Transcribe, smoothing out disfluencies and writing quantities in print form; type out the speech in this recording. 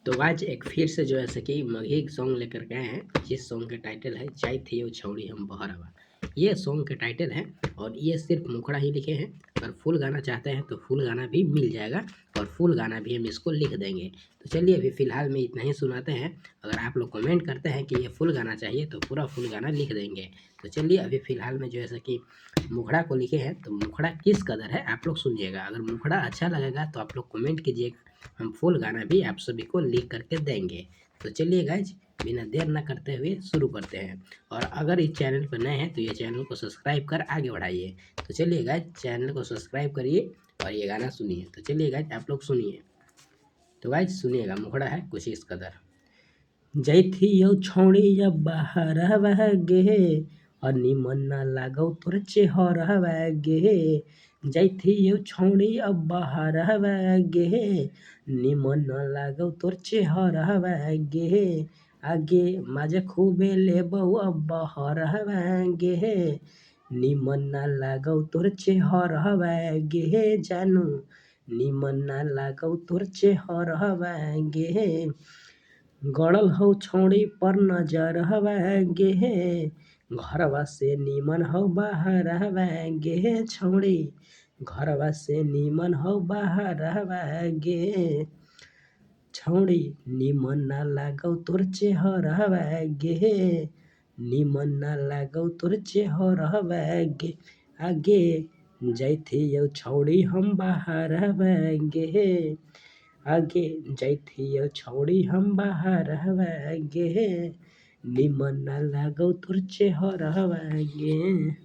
तो आज एक फिर से जो है सो मघी सॉन्ग लेकर के आए हैं, जिस सॉन्ग का टाइटल है जाई थी वो छौड़ी हम बहरवा। ये सॉन्ग का टाइटल है और ये सिर्फ मुखड़ा ही लिखे हैं। अगर फुल गाना चाहते हैं तो फुल गाना भी मिल जाएगा और फुल गाना भी हम इसको लिख देंगे। तो चलिए अभी फ़िलहाल में इतना ही सुनाते हैं। अगर आप लोग कमेंट करते हैं कि ये फुल गाना चाहिए तो पूरा फुल गाना लिख देंगे। तो चलिए अभी फ़िलहाल में जो है सो कि मुखड़ा को लिखे हैं, तो मुखड़ा किस कदर है आप लोग सुनिएगा। अगर मुखड़ा अच्छा लगेगा तो आप लोग कमेंट कीजिएगा, हम फुल गाना भी आप सभी को लिख करके देंगे। तो चलिए गाइज बिना देर ना करते हुए शुरू करते हैं। और अगर इस चैनल पर नए हैं तो ये चैनल को सब्सक्राइब कर आगे बढ़ाइए। तो चलिए गाइज चैनल को सब्सक्राइब करिए और ये गाना सुनिए। तो चलिए गाइज आप लोग सुनिए। तो गाइज सुनिएगा, मुखड़ा है कुछ इस कदर। जैथियो छौड़ी अब बहरवा गे, और निमन ना लागौ तोर चेहरवा गे। जैथियो छौड़ी अब बहरवा गे, निमन ना लागौ तोर चेहरवा गे। आगे माझे खूबे लेबौ अब बहरवा गे, निमन ना लागौ तोर चेहरवा गे जानू, निमन ना लागौ तोर चेहरवा गे। गड़ल हौ छौड़ी पर नजरवा गे, घरवा से निमन हौ बहरवा गे छौड़ी, घरवा से निमन हौ बहरवा गे। छौड़ी निमन ना लागौ तोर चेहरवा गे, निमन ना लागौ तोर चेहरवा गे। आगे जैथियो छौड़ी हम बहरवा गे, आगे जैथियो छौड़ी हम बहरवा गे, निमन ना लागौ तोर चेहरवा गे।